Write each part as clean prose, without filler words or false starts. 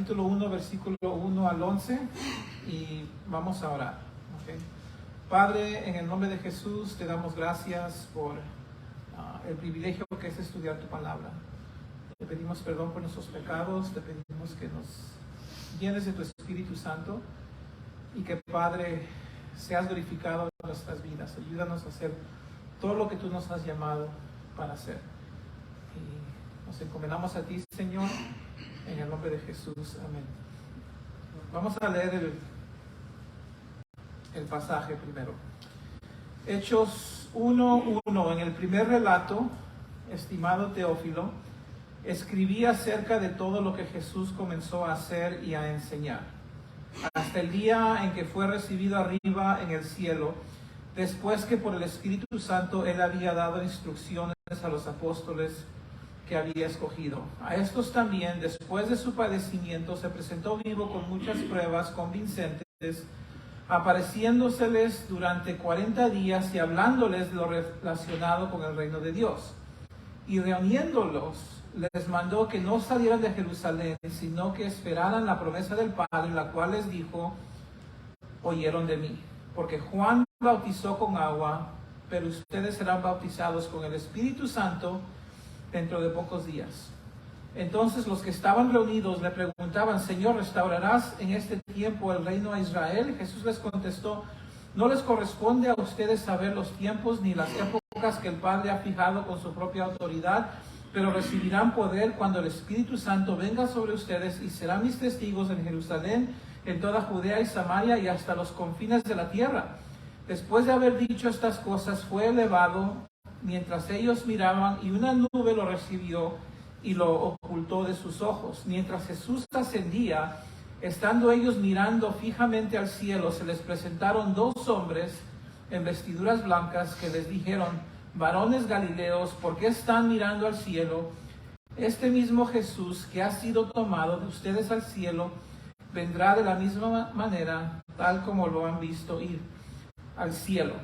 capítulo 1, versículo 1 al 11, y vamos a orar. ¿Okay? Padre, en el nombre de Jesús te damos gracias por el privilegio que es estudiar tu palabra. Te pedimos perdón por nuestros pecados, te pedimos que nos llenes de tu Espíritu Santo y que, Padre, seas glorificado en nuestras vidas. Ayúdanos a hacer todo lo que tú nos has llamado para hacer. Y nos encomendamos a ti, Señor, en el nombre de Jesús. Amén. Vamos a leer el pasaje primero. Hechos 1:1. En el primer relato, estimado Teófilo, escribí acerca de todo lo que Jesús comenzó a hacer y a enseñar, hasta el día en que fue recibido arriba en el cielo, después que por el Espíritu Santo Él había dado instrucciones a los apóstoles que había escogido. A estos también, después de su padecimiento, se presentó vivo con muchas pruebas convincentes, apareciéndoseles durante 40 días y hablándoles de lo relacionado con el reino de Dios. Y reuniéndolos, les mandó que no salieran de Jerusalén, sino que esperaran la promesa del Padre, la cual les dijo: oyeron de mí. Porque Juan bautizó con agua, pero ustedes serán bautizados con el Espíritu Santo dentro de pocos días. Entonces los que estaban reunidos le preguntaban: Señor, ¿restaurarás en este tiempo el reino a Israel? Jesús les contestó: no les corresponde a ustedes saber los tiempos ni las épocas que el Padre ha fijado con su propia autoridad, pero recibirán poder cuando el Espíritu Santo venga sobre ustedes, y serán mis testigos en Jerusalén, en toda Judea y Samaria y hasta los confines de la tierra. Después de haber dicho estas cosas, fue elevado mientras ellos miraban, y una nube lo recibió y lo ocultó de sus ojos. Mientras Jesús ascendía, estando ellos mirando fijamente al cielo, se les presentaron dos hombres en vestiduras blancas que les dijeron: varones galileos, ¿por qué están mirando al cielo? Este mismo Jesús que ha sido tomado de ustedes al cielo, vendrá de la misma manera, tal como lo han visto ir al cielo.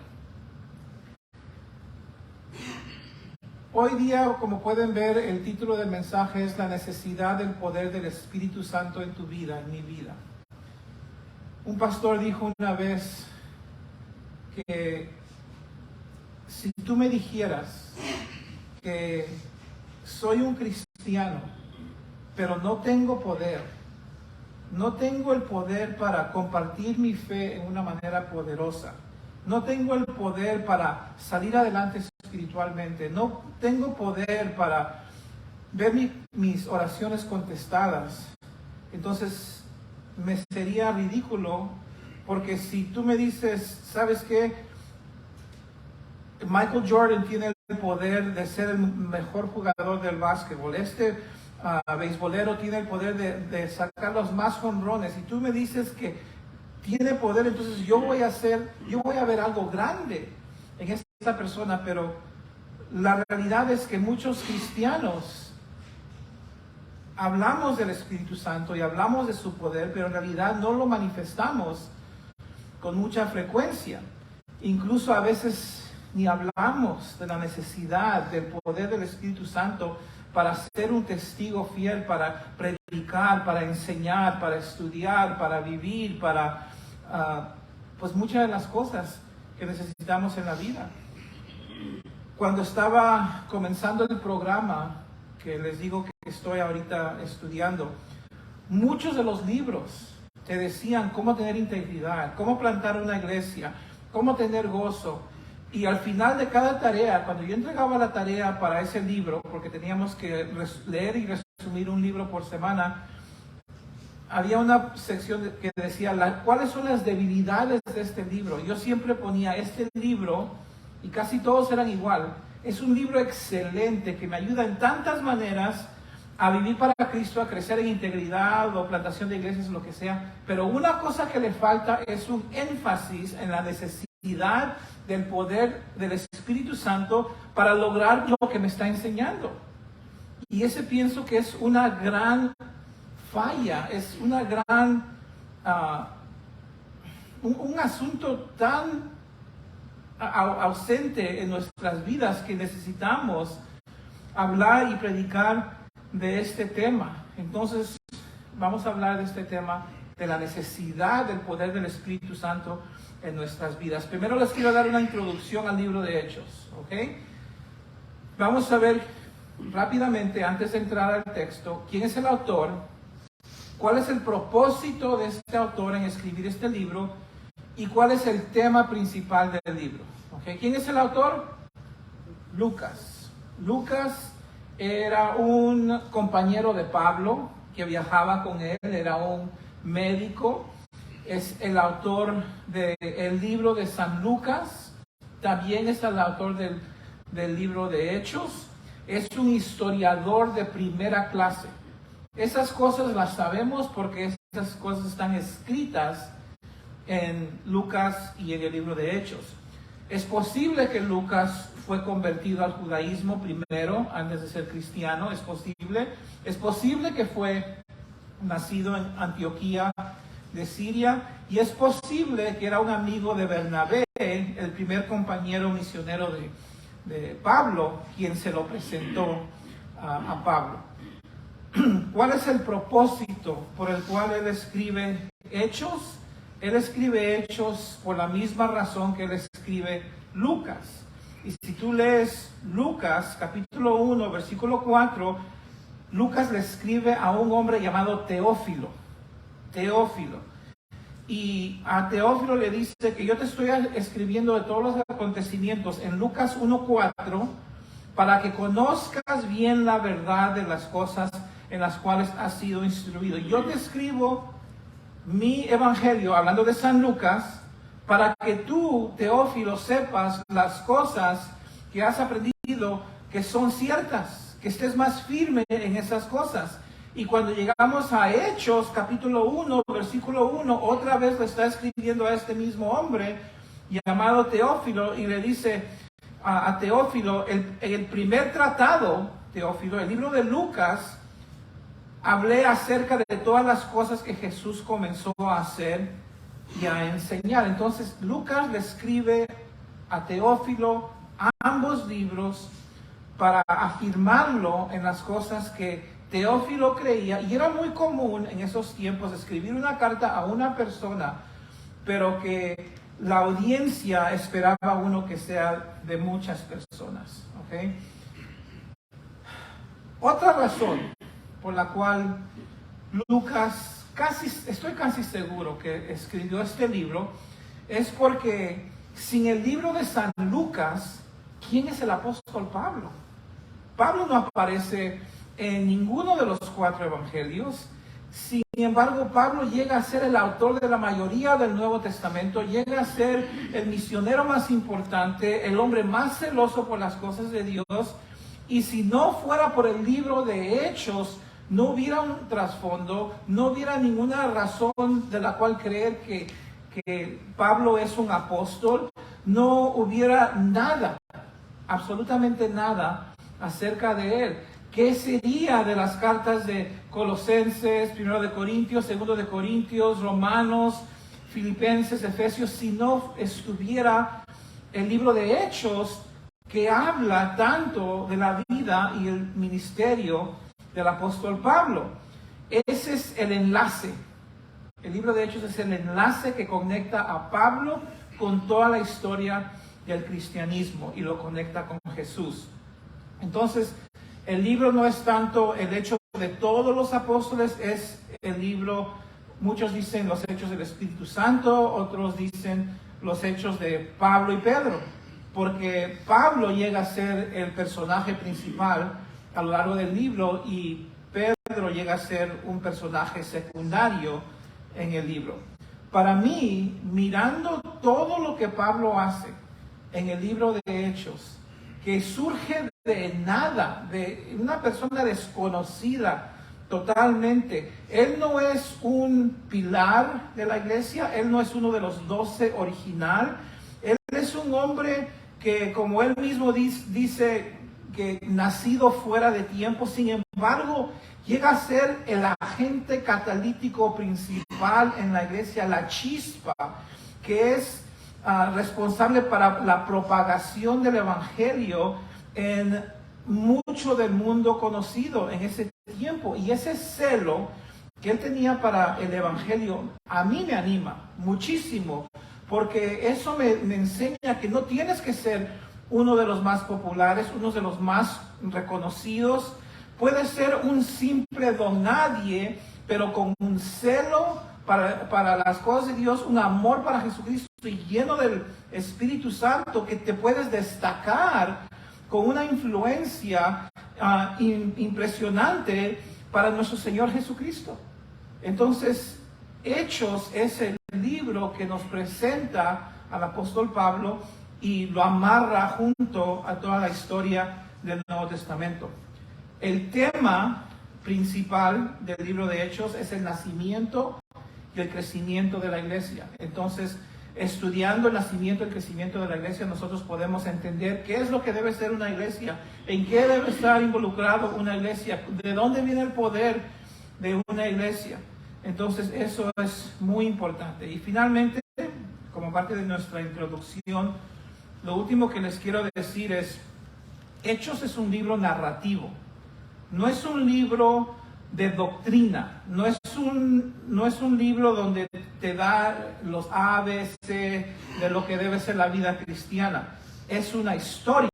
Hoy día, como pueden ver, el título del mensaje es la necesidad del poder del Espíritu Santo en tu vida, en mi vida. Un pastor dijo una vez que si tú me dijeras que soy un cristiano, pero no tengo poder, no tengo el poder para compartir mi fe en una manera poderosa, no tengo el poder para salir adelante espiritualmente, no tengo poder para ver mis oraciones contestadas, entonces me sería ridículo, porque si tú me dices: ¿sabes qué? Michael Jordan tiene el poder de ser el mejor jugador del básquetbol, beisbolero tiene el poder de sacar los más jonrones, y tú me dices que tiene poder, entonces yo voy a ver algo grande en esta persona. Pero la realidad es que muchos cristianos hablamos del Espíritu Santo y hablamos de su poder, pero en realidad no lo manifestamos con mucha frecuencia. Incluso a veces ni hablamos de la necesidad del poder del Espíritu Santo para ser un testigo fiel, para predicar, para enseñar, para estudiar, para vivir, para pues muchas de las cosas que necesitamos en la vida. Cuando estaba comenzando el programa, que les digo que estoy ahorita estudiando, muchos de los libros te decían cómo tener integridad, cómo plantar una iglesia, cómo tener gozo. Y al final de cada tarea, cuando yo entregaba la tarea para ese libro, porque teníamos que leer y resumir un libro por semana, había una sección que decía cuáles son las debilidades de este libro. Yo siempre ponía: este libro, y casi todos eran igual, es un libro excelente que me ayuda en tantas maneras a vivir para Cristo, a crecer en integridad o plantación de iglesias, lo que sea, pero una cosa que le falta es un énfasis en la necesidad del poder del Espíritu Santo para lograr lo que me está enseñando. Y ese pienso que es una gran falla, es una gran un asunto tan ausente en nuestras vidas, que necesitamos hablar y predicar de este tema. Entonces, vamos a hablar de este tema, de la necesidad del poder del Espíritu Santo en nuestras vidas. Primero les quiero dar una introducción al libro de Hechos, ¿ok? Vamos a ver rápidamente, antes de entrar al texto, quién es el autor, cuál es el propósito de este autor en escribir este libro y cuál es el tema principal del libro. ¿Okay? ¿Quién es el autor? Lucas. Lucas era un compañero de Pablo que viajaba con él, era un médico, es el autor del libro de San Lucas, también es el autor del libro de Hechos, es un historiador de primera clase. Esas cosas las sabemos porque esas cosas están escritas en Lucas y en el libro de Hechos. Es posible que Lucas fue convertido al judaísmo primero, antes de ser cristiano, es posible. Es posible que fue nacido en Antioquía de Siria, y es posible que era un amigo de Bernabé, el primer compañero misionero de Pablo, quien se lo presentó a Pablo. ¿Cuál es el propósito por el cual él escribe Hechos? Él escribe Hechos por la misma razón que él escribe Lucas. Y si tú lees Lucas, capítulo 1, versículo 4, Lucas le escribe a un hombre llamado Teófilo. Teófilo. Y a Teófilo le dice que yo te estoy escribiendo de todos los acontecimientos en Lucas 1:4 para que conozcas bien la verdad de las cosas en las cuales has sido instruido. Yo te escribo mi evangelio, hablando de San Lucas, para que tú, Teófilo, sepas las cosas que has aprendido que son ciertas, que estés más firme en esas cosas. Y cuando llegamos a Hechos, capítulo 1, versículo 1, otra vez le está escribiendo a este mismo hombre llamado Teófilo y le dice a Teófilo, el primer tratado, Teófilo, el libro de Lucas, hablé acerca de todas las cosas que Jesús comenzó a hacer y a enseñar. Entonces Lucas le escribe a Teófilo ambos libros para afirmarlo en las cosas que Teófilo creía, y era muy común en esos tiempos escribir una carta a una persona, pero que la audiencia esperaba uno que sea de muchas personas. ¿Okay? Otra razón por la cual Lucas, estoy casi seguro que escribió este libro, es porque sin el libro de San Lucas, ¿quién es el apóstol Pablo? Pablo no aparece en ninguno de los 4 evangelios. Sin embargo, Pablo llega a ser el autor de la mayoría del Nuevo Testamento, llega a ser el misionero más importante, el hombre más celoso por las cosas de Dios, y si no fuera por el libro de Hechos, no hubiera un trasfondo, no hubiera ninguna razón de la cual creer que Pablo es un apóstol, no hubiera nada, absolutamente nada acerca de él. ¿Qué sería de las cartas de Colosenses, 1 de Corintios, 2 de Corintios, Romanos, Filipenses, Efesios, si no estuviera el libro de Hechos, que habla tanto de la vida y el ministerio del apóstol Pablo? Ese es el enlace. El libro de Hechos es el enlace que conecta a Pablo con toda la historia del cristianismo y lo conecta con Jesús. Entonces, el libro no es tanto el hecho de todos los apóstoles, es el libro, muchos dicen los hechos del Espíritu Santo, otros dicen los hechos de Pablo y Pedro, porque Pablo llega a ser el personaje principal a lo largo del libro y Pedro llega a ser un personaje secundario en el libro. Para mí, mirando todo lo que Pablo hace en el libro de Hechos, que surge de nada, de una persona desconocida totalmente. Él no es un pilar de la iglesia, él no es uno de los 12 original, él es un hombre que, como él mismo dice, que nacido fuera de tiempo, sin embargo, llega a ser el agente catalítico principal en la iglesia, la chispa, que es responsable para la propagación del evangelio en mucho del mundo conocido en ese tiempo. Y ese celo que él tenía para el Evangelio, a mí me anima muchísimo, porque eso me enseña que no tienes que ser uno de los más populares, uno de los más reconocidos. Puedes ser un simple don nadie, pero con un celo para las cosas de Dios, un amor para Jesucristo y lleno del Espíritu Santo, que te puedes destacar con una influencia impresionante para nuestro Señor Jesucristo. Entonces, Hechos es el libro que nos presenta al apóstol Pablo y lo amarra junto a toda la historia del Nuevo Testamento. El tema principal del libro de Hechos es el nacimiento y el crecimiento de la iglesia. Entonces, estudiando el nacimiento y el crecimiento de la iglesia, nosotros podemos entender qué es lo que debe ser una iglesia, en qué debe estar involucrado una iglesia, de dónde viene el poder de una iglesia. Entonces, eso es muy importante. Y finalmente, como parte de nuestra introducción, lo último que les quiero decir es, Hechos es un libro narrativo. No es un libro de doctrina, no es un libro donde te da los A, B, C de lo que debe ser la vida cristiana. Es una historia.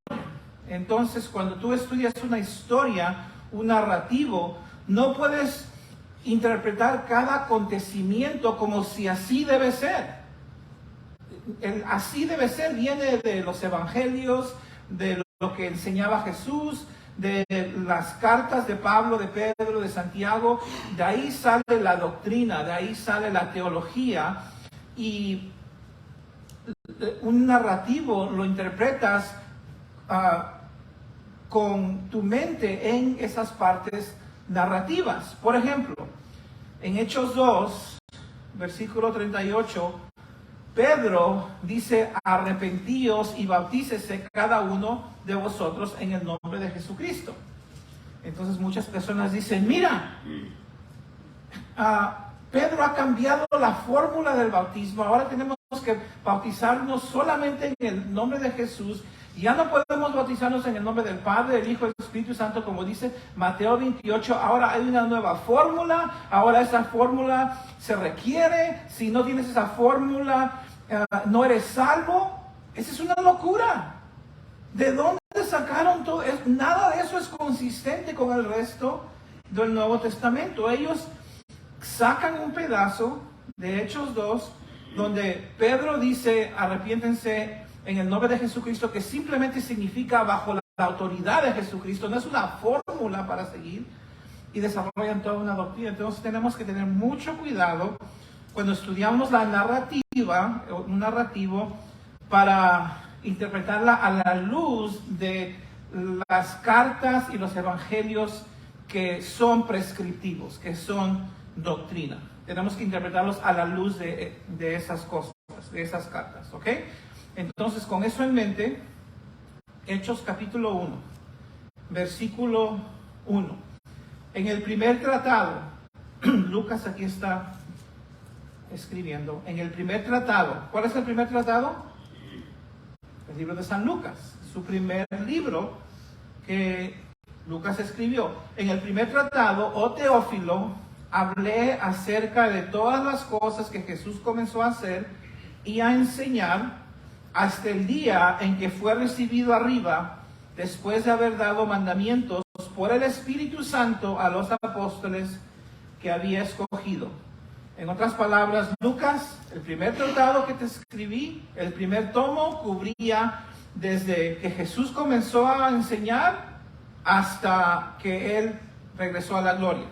Entonces, cuando tú estudias una historia, un narrativo, no puedes interpretar cada acontecimiento como si así debe ser. El así debe ser viene de los evangelios, de lo que enseñaba Jesús, de las cartas de Pablo, de Pedro, de Santiago. De ahí sale la doctrina, de ahí sale la teología, y un narrativo lo interpretas con tu mente en esas partes narrativas. Por ejemplo, en Hechos 2, versículo 38, Pedro dice: arrepentíos y bautícese cada uno de vosotros en el nombre de Jesucristo. Entonces muchas personas dicen: mira, Pedro ha cambiado la fórmula del bautismo, ahora tenemos que bautizarnos solamente en el nombre de Jesús. Ya no podemos bautizarnos en el nombre del Padre, del Hijo y del Espíritu Santo, como dice Mateo 28. Ahora hay una nueva fórmula, ahora esa fórmula se requiere. Si no tienes esa fórmula, no eres salvo. Esa es una locura. ¿De dónde sacaron todo? Nada de eso es consistente con el resto del Nuevo Testamento. Ellos sacan un pedazo de Hechos 2, donde Pedro dice: arrepiéntense en el nombre de Jesucristo, que simplemente significa bajo la autoridad de Jesucristo. No es una fórmula para seguir, y desarrollan toda una doctrina. Entonces tenemos que tener mucho cuidado cuando estudiamos la narrativa, un narrativo, para interpretarla a la luz de las cartas y los evangelios que son prescriptivos, que son doctrina. Tenemos que interpretarlos a la luz de esas cosas, de esas cartas, ¿ok? Entonces, con eso en mente, Hechos capítulo 1, versículo 1. En el primer tratado, Lucas aquí está escribiendo, en el primer tratado. ¿Cuál es el primer tratado? El libro de San Lucas, su primer libro que Lucas escribió. En el primer tratado, oh Teófilo, hablé acerca de todas las cosas que Jesús comenzó a hacer y a enseñar hasta el día en que fue recibido arriba, después de haber dado mandamientos por el Espíritu Santo a los apóstoles que había escogido. En otras palabras, Lucas, el primer tratado que te escribí, el primer tomo, cubría desde que Jesús comenzó a enseñar hasta que Él regresó a la gloria.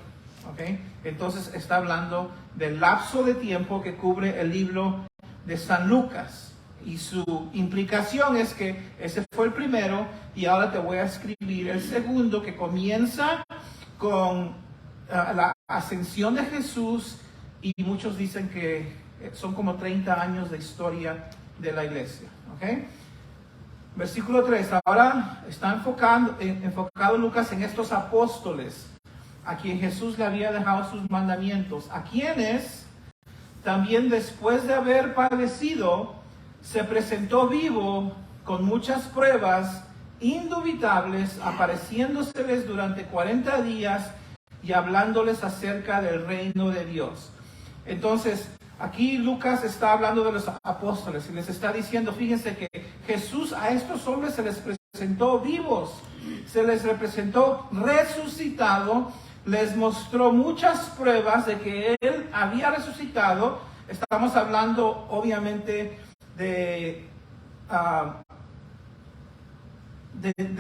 ¿Okay? Entonces está hablando del lapso de tiempo que cubre el libro de San Lucas. Y su implicación es que ese fue el primero, y ahora te voy a escribir el segundo, que comienza con la ascensión de Jesús, y muchos dicen que son como 30 años de historia de la iglesia. ¿Okay? Versículo 3. Ahora está enfocado Lucas en estos apóstoles a quien Jesús le había dejado sus mandamientos, a quienes también, después de haber padecido, se presentó vivo con muchas pruebas indubitables, apareciéndoseles durante 40 días y hablándoles acerca del reino de Dios. Entonces, aquí Lucas está hablando de los apóstoles y les está diciendo, fíjense que Jesús a estos hombres se les presentó vivos, se les representó resucitado, les mostró muchas pruebas de que Él había resucitado. Estamos hablando obviamente de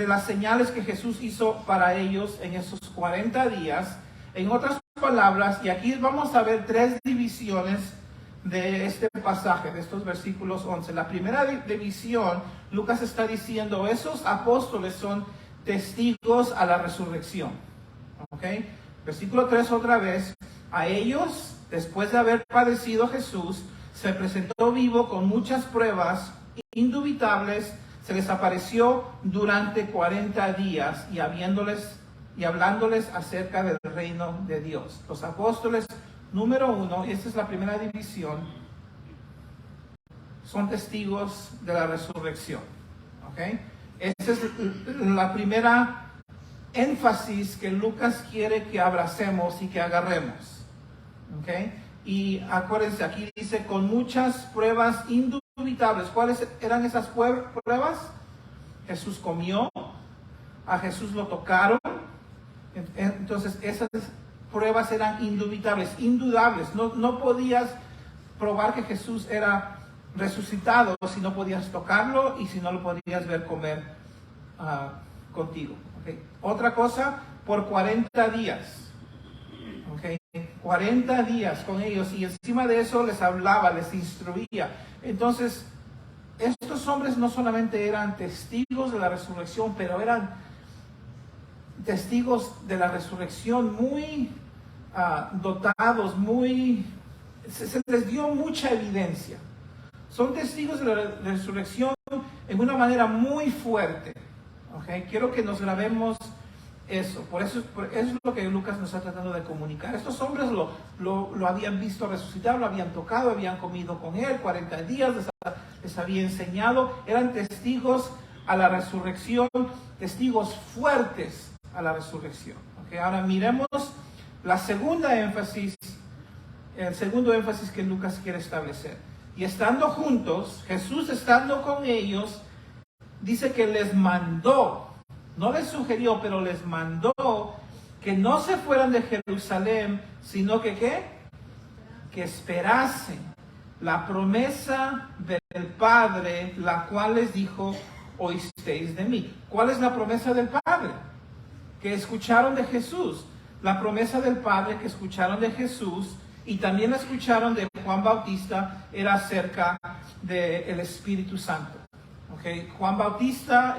las señales que Jesús hizo para ellos en esos 40 días. En otras palabras, y aquí vamos a ver 3 divisiones de este pasaje, de estos versículos 11. La primera división, Lucas está diciendo, esos apóstoles son testigos a la resurrección. ¿Ok? Versículo 3 otra vez, a ellos, después de haber padecido Jesús, se presentó vivo con muchas pruebas indubitables, se les apareció durante 40 días y hablándoles acerca del reino de Dios. Los apóstoles, número 1, y esta es la primera división, son testigos de la resurrección. ¿Ok? Esta es la primera énfasis que Lucas quiere que abracemos y que agarremos. ¿Ok? Y acuérdense, aquí dice con muchas pruebas indubitables. ¿Cuáles eran esas pruebas? Jesús comió, a Jesús lo tocaron. Entonces esas pruebas eran indubitables, indudables. No podías probar que Jesús era resucitado si no podías tocarlo y si no lo podías ver comer contigo. ¿Okay? Otra cosa, por 40 días. ¿Okay? 40 días con ellos, y encima de eso les hablaba, les instruía. Entonces, estos hombres no solamente eran testigos de la resurrección, pero eran testigos de la resurrección muy dotados, se les dio mucha evidencia. Son testigos de la resurrección en una manera muy fuerte. ¿Okay? Quiero que nos grabemos eso. Por eso es lo que Lucas nos está tratando de comunicar. Estos hombres lo habían visto resucitar, lo habían tocado, habían comido con él 40 días, les había enseñado. Eran testigos a la resurrección, testigos fuertes a la resurrección. ¿Okay? Ahora miremos el segundo énfasis que Lucas quiere establecer. Y estando juntos, Jesús estando con ellos, dice que les mandó, no les sugirió, pero les mandó que no se fueran de Jerusalén, sino que ¿qué? Que esperasen la promesa del Padre, la cual les dijo, oísteis de mí. ¿Cuál es la promesa del Padre? Que escucharon de Jesús. La promesa del Padre que escucharon de Jesús y también la escucharon de Juan Bautista era acerca del Espíritu Santo. ¿Okay? Juan Bautista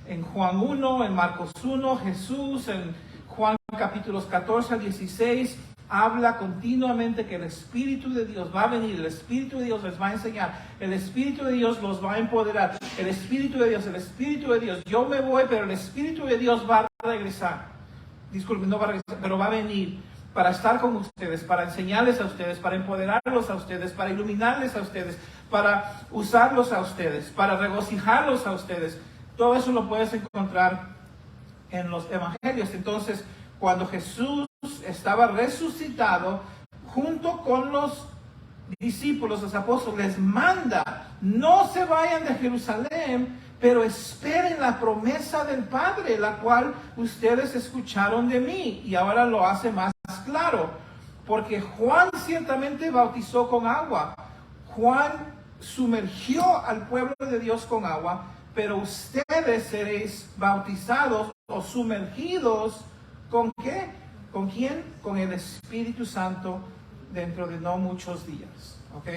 en Juan 1, en Marcos 1, Jesús en Juan capítulos 14 al 16 habla continuamente que el Espíritu de Dios va a venir, el Espíritu de Dios les va a enseñar, el Espíritu de Dios los va a empoderar, el Espíritu de Dios, yo me voy, pero el Espíritu de Dios va a regresar. Disculpen, no va a regresar, pero va a venir para estar con ustedes, para enseñarles a ustedes, para empoderarlos a ustedes, para iluminarles a ustedes, para usarlos a ustedes, para regocijarlos a ustedes. Todo eso lo puedes encontrar en los evangelios. Entonces, cuando Jesús estaba resucitado, junto con los discípulos, los apóstoles, les manda, no se vayan de Jerusalén, pero esperen la promesa del Padre, la cual ustedes escucharon de mí. Y ahora lo hace más claro, porque Juan ciertamente bautizó con agua. Juan sumergió al pueblo de Dios con agua, pero ustedes seréis bautizados o sumergidos ¿con qué? ¿Con quién? Con el Espíritu Santo dentro de no muchos días. ¿Ok?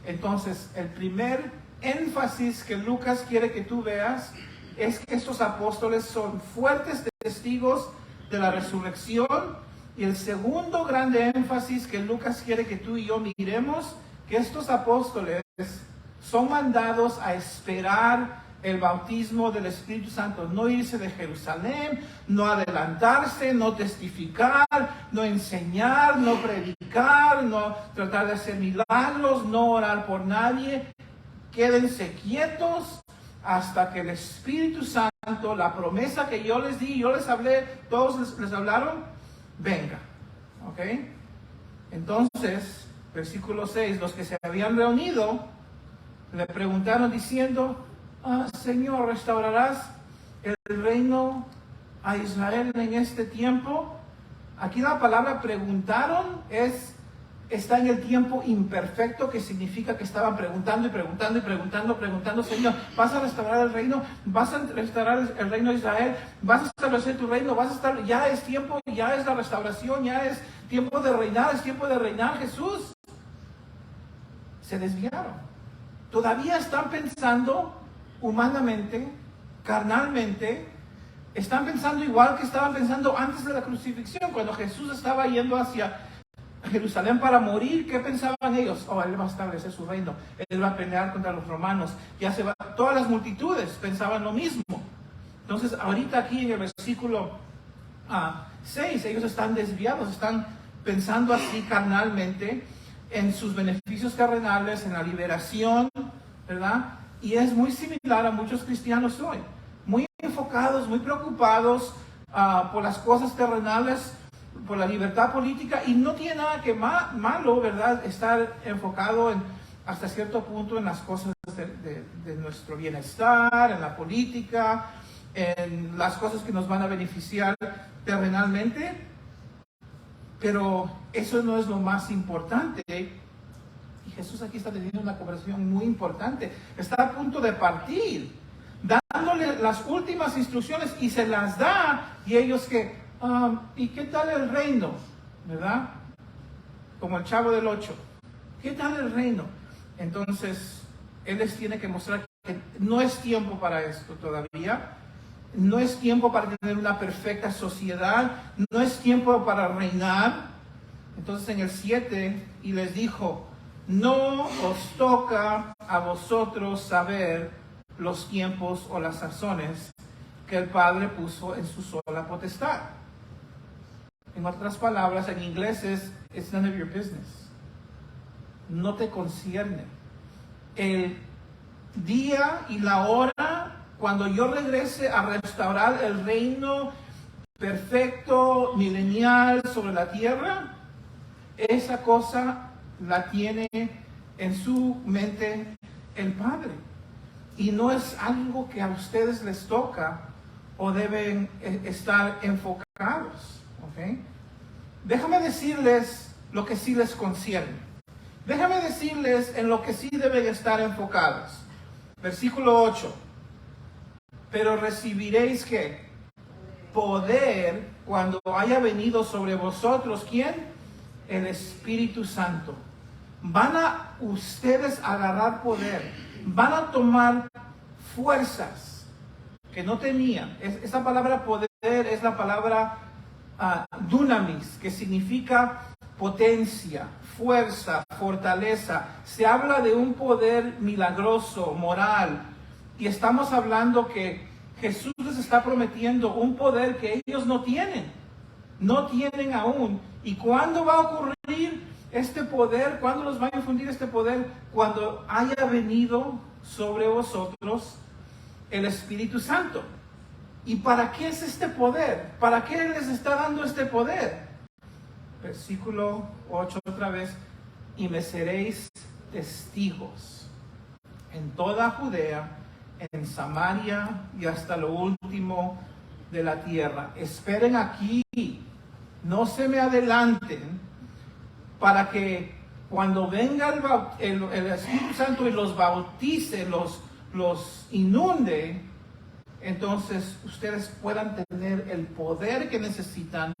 Entonces, el primer énfasis que Lucas quiere que tú veas es que estos apóstoles son fuertes testigos de la resurrección. Y el segundo grande énfasis que Lucas quiere que tú y yo miremos, que estos apóstoles son mandados a esperar el bautismo del Espíritu Santo, no irse de Jerusalén, no adelantarse, no testificar, no enseñar, no predicar, no tratar de hacer milagros, no orar por nadie. Quédense quietos hasta que el Espíritu Santo, la promesa que yo les di, yo les hablé, todos les hablaron, venga. ¿Ok? Entonces, versículo 6, los que se habían reunido le preguntaron diciendo, Señor, ¿restaurarás el reino a Israel en este tiempo? Aquí la palabra preguntaron está en el tiempo imperfecto, que significa que estaban preguntando y preguntando y preguntando, Señor, ¿vas a restaurar el reino? ¿Vas a restaurar el reino de Israel? ¿Vas a establecer tu reino? Ya es tiempo, ya es la restauración, ya es tiempo de reinar, es tiempo de reinar Jesús. Se desviaron. Todavía están pensando humanamente, carnalmente, están pensando igual que estaban pensando antes de la crucifixión, cuando Jesús estaba yendo hacia Jerusalén para morir. ¿Qué pensaban ellos? Él va a establecer su reino, él va a pelear contra los romanos, todas las multitudes pensaban lo mismo. Entonces ahorita aquí en el versículo 6, ellos están desviados, están pensando así carnalmente en sus beneficios terrenales, en la liberación, ¿verdad? Y es muy similar a muchos cristianos hoy, muy enfocados, muy preocupados por las cosas terrenales, por la libertad política, y no tiene nada que malo, ¿verdad? Estar enfocado hasta cierto punto en las cosas de nuestro bienestar, en la política, en las cosas que nos van a beneficiar terrenalmente, pero eso no es lo más importante. Y Jesús aquí está teniendo una conversación muy importante, está a punto de partir, dándole las últimas instrucciones, y se las da, y ellos que ¿y qué tal el reino? ¿Verdad? Como el Chavo del 8. ¿Qué tal el reino? Entonces, Él les tiene que mostrar que no es tiempo para esto todavía. No es tiempo para tener una perfecta sociedad. No es tiempo para reinar. Entonces, en el 7, y les dijo, no os toca a vosotros saber los tiempos o las sazones que el Padre puso en su sola potestad. En otras palabras, en inglés it's none of your business. No te concierne. El día y la hora cuando yo regrese a restaurar el reino perfecto, milenial sobre la tierra, esa cosa la tiene en su mente el Padre. Y no es algo que a ustedes les toca o deben estar enfocados. ¿Okay? Déjame decirles lo que sí les concierne. Déjame decirles en lo que sí deben estar enfocados. Versículo 8. Pero recibiréis ¿qué? Poder cuando haya venido sobre vosotros, ¿quién? El Espíritu Santo. Van a ustedes agarrar poder. Van a tomar fuerzas que no tenían. Esa palabra poder es la palabra dunamis, que significa potencia, fuerza, fortaleza. Se habla de un poder milagroso, moral, y estamos hablando que Jesús les está prometiendo un poder que ellos no tienen aún. ¿Y cuándo va a ocurrir este poder? ¿Cuándo los va a infundir este poder? Cuando haya venido sobre vosotros el Espíritu Santo. ¿Y para qué es este poder? ¿Para qué les está dando este poder? Versículo 8 otra vez. Y me seréis testigos en toda Judea, en Samaria y hasta lo último de la tierra. Esperen aquí, no se me adelanten, para que cuando venga el Espíritu Santo y los bautice, los inunde, entonces ustedes puedan tener el poder que necesitan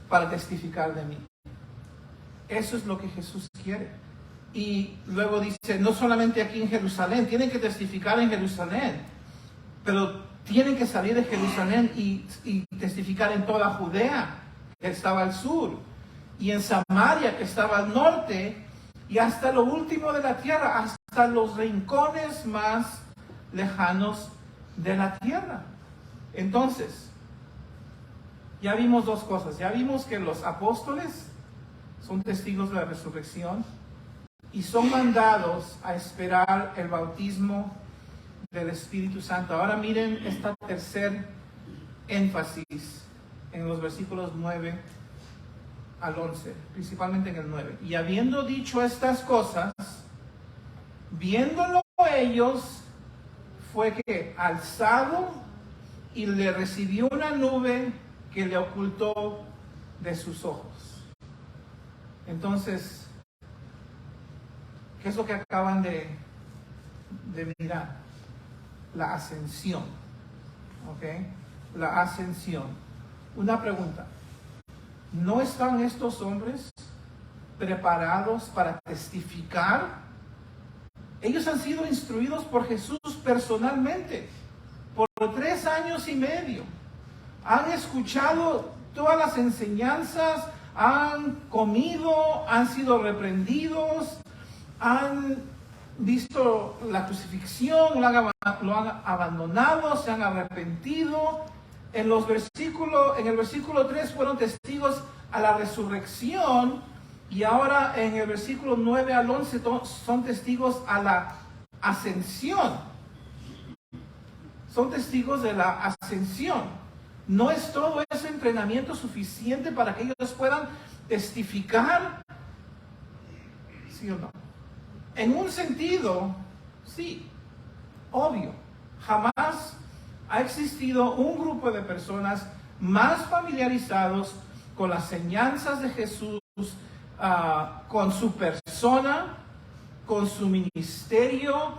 para testificar de mí. Eso es lo que Jesús quiere. Y luego dice, no solamente aquí en Jerusalén, tienen que testificar en Jerusalén, pero tienen que salir de Jerusalén y testificar en toda Judea, que estaba al sur, y en Samaria, que estaba al norte, y hasta lo último de la tierra, hasta los rincones más lejanos de la tierra. Entonces, ya vimos dos cosas. Ya vimos que los apóstoles son testigos de la resurrección y son mandados a esperar el bautismo del Espíritu Santo. Ahora miren esta tercer énfasis en los versículos 9 al 11, principalmente en el 9. Y habiendo dicho estas cosas, viéndolo ellos, fue que alzado y le recibió una nube que le ocultó de sus ojos. Entonces, ¿qué es lo que acaban de mirar? La ascensión. ¿Ok? La ascensión. Una pregunta. ¿No están estos hombres preparados para testificar? Ellos han sido instruidos por Jesús personalmente por 3 años y medio. Han escuchado todas las enseñanzas, han comido, han sido reprendidos, han visto la crucifixión, lo han abandonado, se han arrepentido. En el versículo 3 fueron testigos a la resurrección, y ahora en el versículo 9 al 11 son testigos a la ascensión. Son testigos de la ascensión. ¿No es todo ese entrenamiento suficiente para que ellos puedan testificar? ¿Sí o no? En un sentido, sí, obvio. Jamás ha existido un grupo de personas más familiarizados con las enseñanzas de Jesús, con su persona, con su ministerio,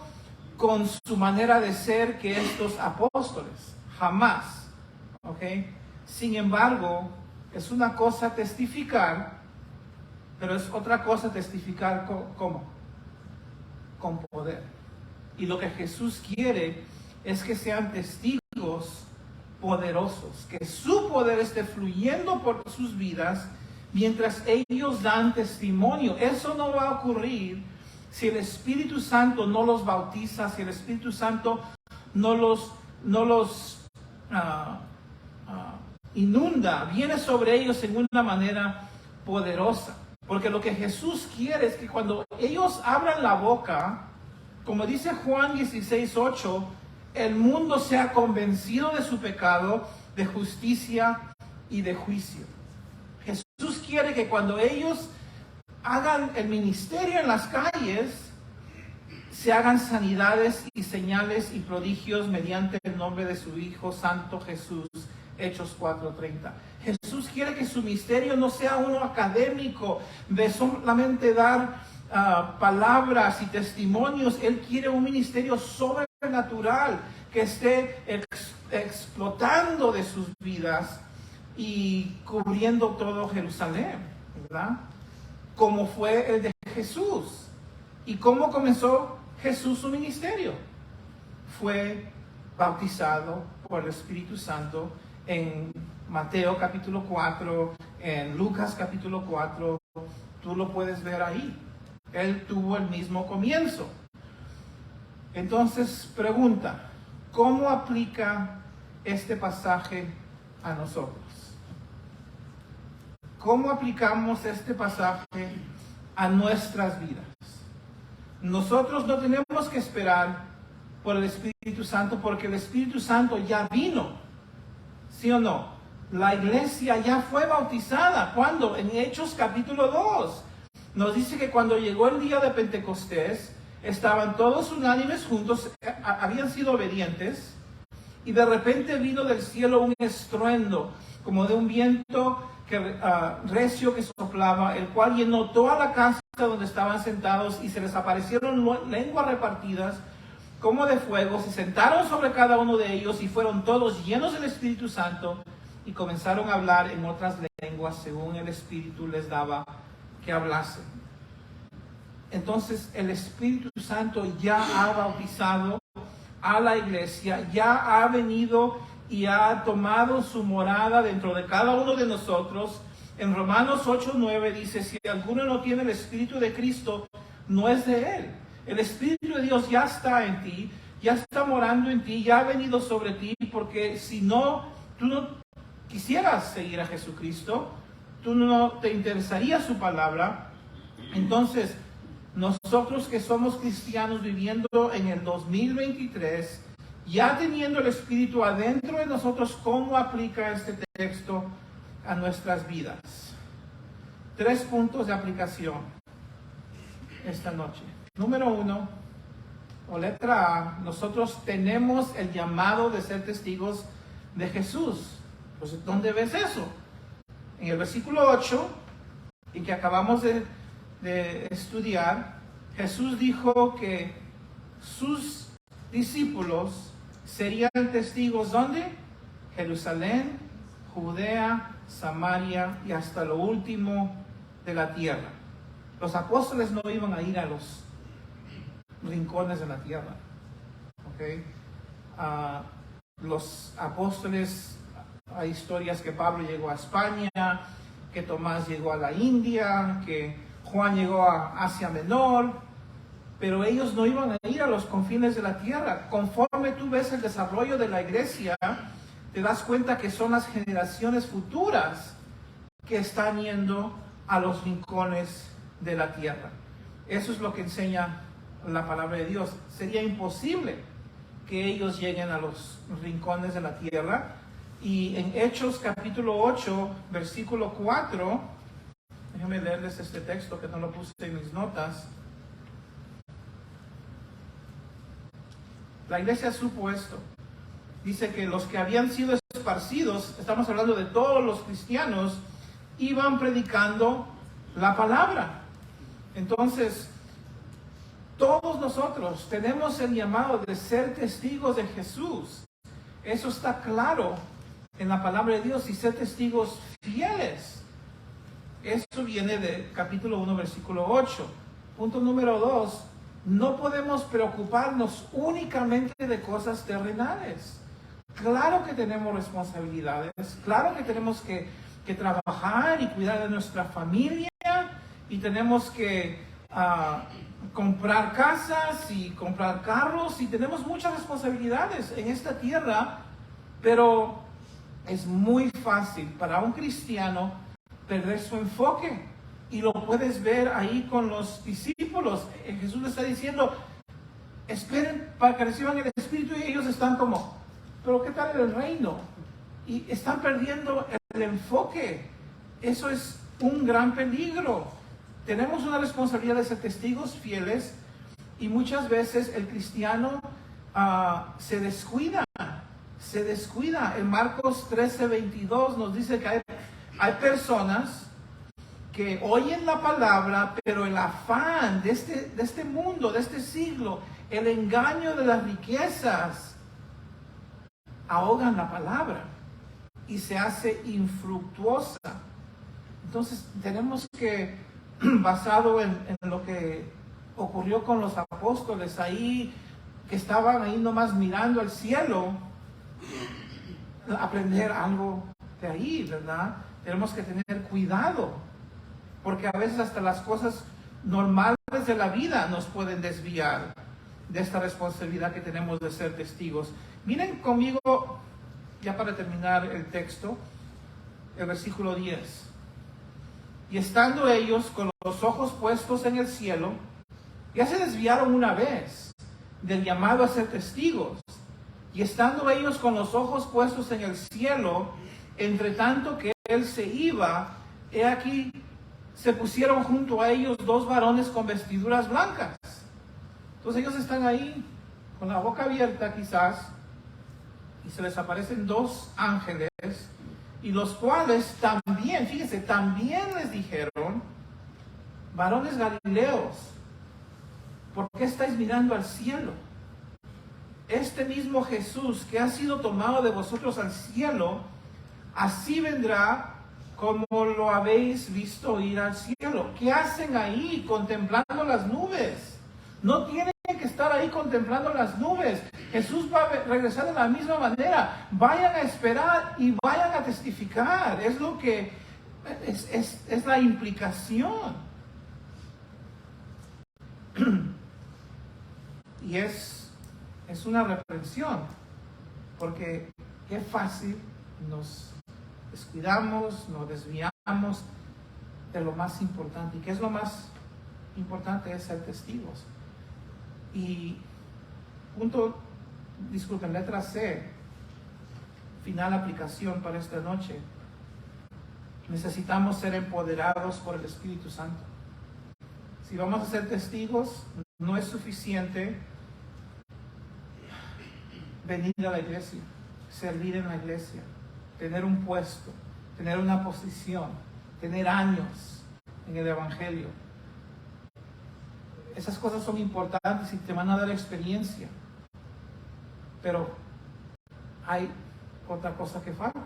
con su manera de ser, que estos apóstoles. Jamás. ¿Ok? Sin embargo, es una cosa testificar, pero es otra cosa testificar ¿cómo? Con poder. Y lo que Jesús quiere es que sean testigos poderosos, que su poder esté fluyendo por sus vidas mientras ellos dan testimonio. Eso no va a ocurrir si el Espíritu Santo no los bautiza, si el Espíritu Santo no los inunda, viene sobre ellos en una manera poderosa. Porque lo que Jesús quiere es que cuando ellos abran la boca, como dice Juan 16:8, el mundo sea convencido de su pecado, de justicia y de juicio. Jesús quiere que cuando ellos hagan el ministerio en las calles, se hagan sanidades y señales y prodigios mediante el nombre de su Hijo Santo Jesús. Hechos 4:30. Jesús quiere que su ministerio no sea uno académico, de solamente dar palabras y testimonios. Él quiere un ministerio sobrenatural que esté explotando de sus vidas y cubriendo todo Jerusalén, ¿verdad? Como fue el de Jesús. ¿Y cómo comenzó Jesús su ministerio? Fue bautizado por el Espíritu Santo en Mateo capítulo 4, en Lucas capítulo 4, tú lo puedes ver ahí. Él tuvo el mismo comienzo. Entonces, pregunta, ¿cómo aplica este pasaje a nosotros? ¿Cómo aplicamos este pasaje a nuestras vidas? Nosotros no tenemos que esperar por el Espíritu Santo, porque el Espíritu Santo ya vino. ¿Sí o no? La iglesia ya fue bautizada. ¿Cuándo? En Hechos capítulo 2. Nos dice que cuando llegó el día de Pentecostés, estaban todos unánimes juntos, habían sido obedientes, y de repente vino del cielo un estruendo, como de un viento recio que soplaba, el cual llenó toda la casa donde estaban sentados, y se les aparecieron lenguas repartidas como de fuego, se sentaron sobre cada uno de ellos y fueron todos llenos del Espíritu Santo y comenzaron a hablar en otras lenguas según el Espíritu les daba que hablasen. Entonces el Espíritu Santo ya ha bautizado a la iglesia, ya ha venido y ha tomado su morada dentro de cada uno de nosotros. En Romanos 8:9 dice, si alguno no tiene el Espíritu de Cristo, no es de él. El Espíritu de Dios ya está en ti, ya está morando en ti, ya ha venido sobre ti, porque si no, tú no quisieras seguir a Jesucristo, tú no te interesaría su palabra. Entonces, nosotros que somos cristianos viviendo en el 2023, ya teniendo el Espíritu adentro de nosotros, ¿cómo aplica este texto a nuestras vidas? 3 puntos de aplicación esta noche. Número 1, o letra A, nosotros tenemos el llamado de ser testigos de Jesús. Pues, ¿dónde ves eso? En el versículo 8, y que acabamos de estudiar, Jesús dijo que sus discípulos serían testigos, ¿dónde? Jerusalén, Judea, Samaria y hasta lo último de la tierra. Los apóstoles no iban a ir a los rincones de la tierra. ¿Okay? Los apóstoles, hay historias que Pablo llegó a España, que Tomás llegó a la India, que Juan llegó a Asia Menor, pero ellos no iban a ir a los confines de la tierra. Conforme tú ves el desarrollo de la iglesia, te das cuenta que son las generaciones futuras que están yendo a los rincones de la tierra. Eso es lo que enseña la palabra de Dios. Sería imposible que ellos lleguen a los rincones de la tierra. Y en Hechos capítulo 8, versículo 4, déjenme leerles este texto que no lo puse en mis notas. La iglesia supo esto. Dice que los que habían sido esparcidos, estamos hablando de todos los cristianos, iban predicando la palabra. Entonces, todos nosotros tenemos el llamado de ser testigos de Jesús. Eso está claro en la palabra de Dios, y ser testigos fieles. Eso viene de capítulo 1, versículo 8. Punto número 2. No podemos preocuparnos únicamente de cosas terrenales. Claro que tenemos responsabilidades, claro que tenemos que trabajar y cuidar de nuestra familia, y tenemos que comprar casas y comprar carros, y tenemos muchas responsabilidades en esta tierra, pero es muy fácil para un cristiano perder su enfoque. Y lo puedes ver ahí con los discípulos. Jesús le está diciendo, esperen para que reciban el Espíritu, y ellos están como, pero ¿qué tal el reino? Y están perdiendo el enfoque. Eso es un gran peligro. Tenemos una responsabilidad de ser testigos fieles, y muchas veces el cristiano se descuida. En Marcos 13:22 nos dice que hay personas que oyen la palabra, pero el afán de este mundo, de este siglo, el engaño de las riquezas, ahogan la palabra y se hace infructuosa. Entonces tenemos que, basado en lo que ocurrió con los apóstoles ahí, que estaban ahí nomás mirando al cielo, aprender algo de ahí, ¿verdad? Tenemos que tener cuidado, porque a veces hasta las cosas normales de la vida nos pueden desviar de esta responsabilidad que tenemos de ser testigos. Miren conmigo, ya para terminar el texto, el versículo 10. Y estando ellos con los ojos puestos en el cielo, ya se desviaron una vez del llamado a ser testigos. Y estando ellos con los ojos puestos en el cielo, entre tanto que él se iba, he aquí, se pusieron junto a ellos 2 varones con vestiduras blancas. Entonces ellos están ahí con la boca abierta quizás, y se les aparecen 2 ángeles, y los cuales también, fíjense, también les dijeron, varones galileos, ¿por qué estáis mirando al cielo? Este mismo Jesús que ha sido tomado de vosotros al cielo, así vendrá como lo habéis visto ir al cielo. ¿Qué hacen ahí contemplando las nubes? No tienen que estar ahí contemplando las nubes. Jesús va a regresar de la misma manera. Vayan a esperar y vayan a testificar. Es lo que es la implicación. Y es una reprensión, porque qué fácil nos descuidamos, nos desviamos de lo más importante. ¿Y qué es lo más importante? Es ser testigos. Y letra C, final aplicación para esta noche. necesitamos ser empoderados por el Espíritu Santo. Si vamos a ser testigos, no es suficiente venir a la iglesia, servir en la iglesia, tener un puesto, tener una posición, tener años en el Evangelio. Esas cosas son importantes y te van a dar experiencia. Pero hay otra cosa que falta.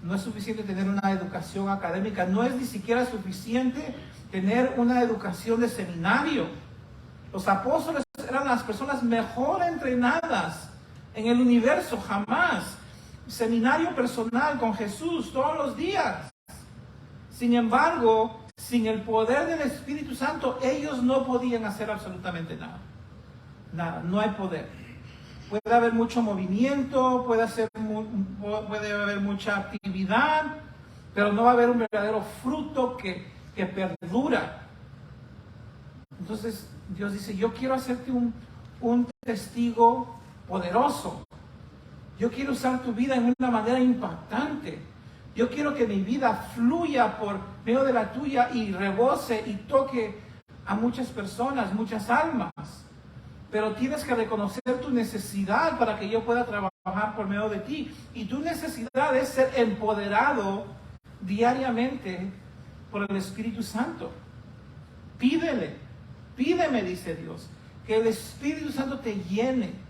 No es suficiente tener una educación académica, no es ni siquiera suficiente tener una educación de seminario. Los apóstoles eran las personas mejor entrenadas en el universo, jamás. Seminario personal con Jesús todos los días. Sin embargo, sin el poder del Espíritu Santo, ellos no podían hacer absolutamente nada. Nada, no hay poder. Puede haber mucho movimiento, puede haber mucha actividad, pero no va a haber un verdadero fruto que perdura. Entonces Dios dice, yo quiero hacerte un testigo poderoso. Yo quiero usar tu vida en una manera impactante. Yo quiero que mi vida fluya por medio de la tuya y rebose y toque a muchas personas, muchas almas. Pero tienes que reconocer tu necesidad para que yo pueda trabajar por medio de ti. Y tu necesidad es ser empoderado diariamente por el Espíritu Santo. Pídeme, dice Dios, que el Espíritu Santo te llene.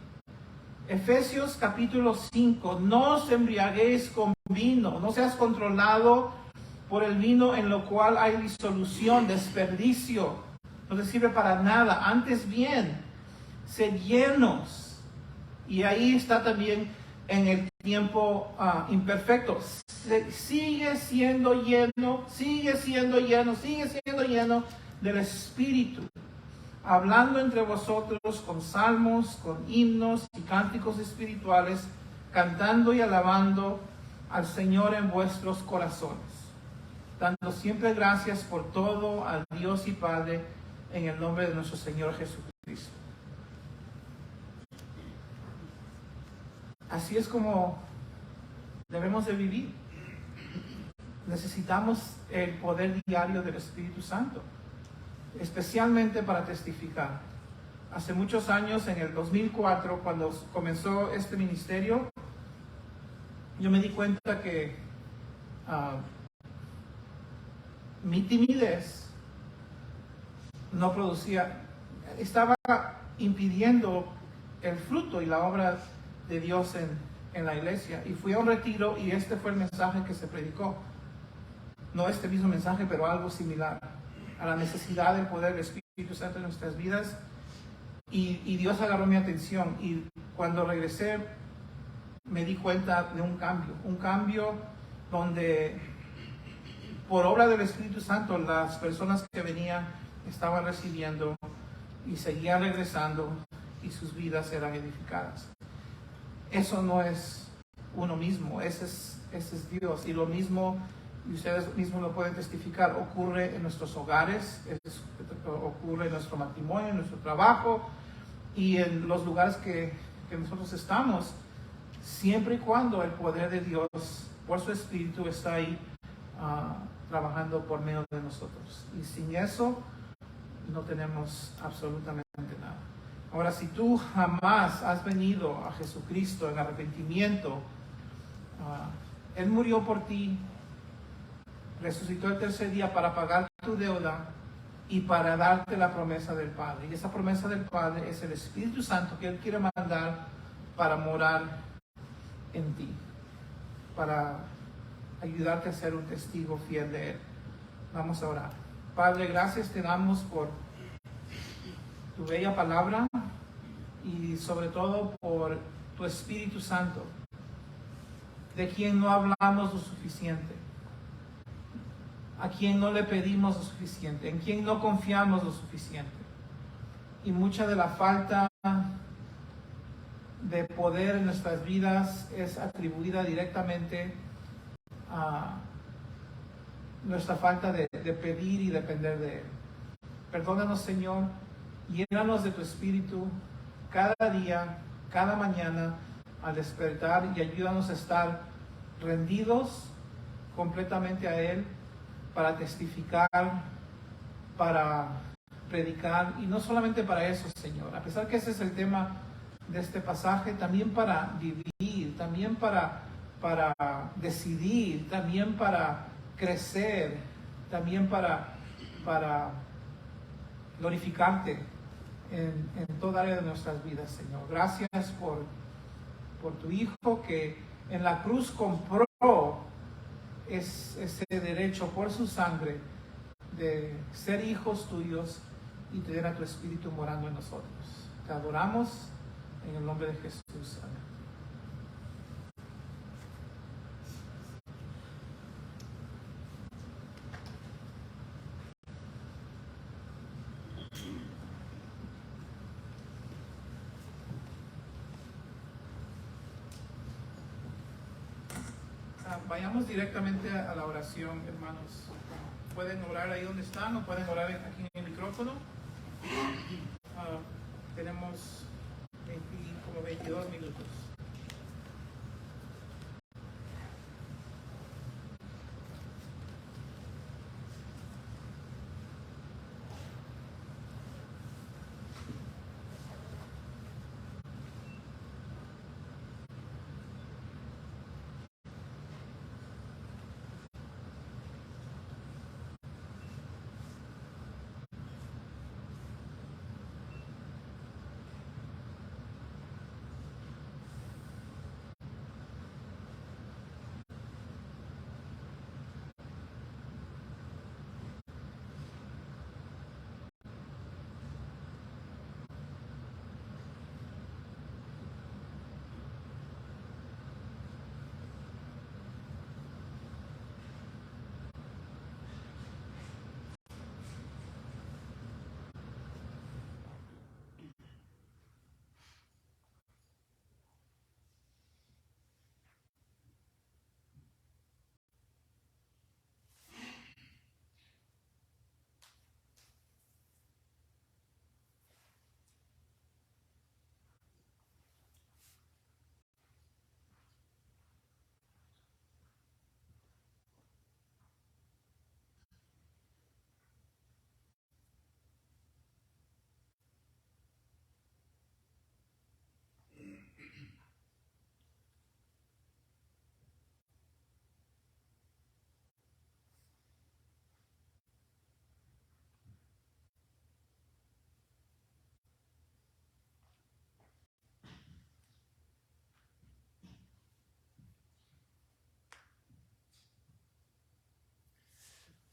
Efesios capítulo 5, no os embriaguéis con vino, no seas controlado por el vino en lo cual hay disolución, desperdicio, no te sirve para nada, antes bien, sed llenos. Y ahí está también en el tiempo imperfecto, sigue siendo lleno del Espíritu, hablando entre vosotros con salmos, con himnos y cánticos espirituales, cantando y alabando al Señor en vuestros corazones, dando siempre gracias por todo al Dios y Padre en el nombre de nuestro Señor Jesucristo. Así es como debemos de vivir. Necesitamos el poder diario del Espíritu Santo, especialmente para testificar. Hace muchos años, en el 2004, cuando comenzó este ministerio, yo me di cuenta que mi timidez no producía, estaba impidiendo el fruto y la obra de Dios en la iglesia. Y fui a un retiro y este fue el mensaje que se predicó. No este mismo mensaje, pero algo similar a la necesidad del poder del Espíritu Santo en nuestras vidas. Y Dios agarró mi atención. Y cuando regresé me di cuenta de un cambio donde por obra del Espíritu Santo las personas que venían estaban recibiendo y seguían regresando y sus vidas eran edificadas. Eso no es uno mismo, ese es Dios. Y lo mismo, y ustedes mismos lo pueden testificar, ocurre en nuestros hogares, ocurre en nuestro matrimonio, en nuestro trabajo y en los lugares que nosotros estamos, siempre y cuando el poder de Dios por su Espíritu está ahí trabajando por medio de nosotros. Y sin eso no tenemos absolutamente nada. Ahora, si tú jamás has venido a Jesucristo en arrepentimiento, Él murió por ti, resucitó el tercer día para pagar tu deuda y para darte la promesa del Padre. Y esa promesa del Padre es el Espíritu Santo que Él quiere mandar para morar en ti, para ayudarte a ser un testigo fiel de Él. Vamos a orar. Padre, gracias te damos por tu bella palabra y sobre todo por tu Espíritu Santo, de quien no hablamos lo suficiente, a quien no le pedimos lo suficiente, en quien no confiamos lo suficiente. Y mucha de la falta de poder en nuestras vidas es atribuida directamente a nuestra falta de pedir y depender de Él. Perdónanos, Señor, llénanos de tu Espíritu cada día, cada mañana al despertar y ayúdanos a estar rendidos, completamente a Él para testificar, para predicar, y no solamente para eso, Señor, a pesar que ese es el tema de este pasaje, también para vivir, también para decidir, también para crecer, también para glorificarte en toda área de nuestras vidas, Señor. Gracias por tu Hijo que en la cruz compró ese derecho por su sangre de ser hijos tuyos y tener a tu Espíritu morando en nosotros. Te adoramos en el nombre de Jesús. Amén. Vayamos directamente a la oración, hermanos. Pueden orar ahí donde están o pueden orar aquí en el micrófono. Tenemos como 22 minutos.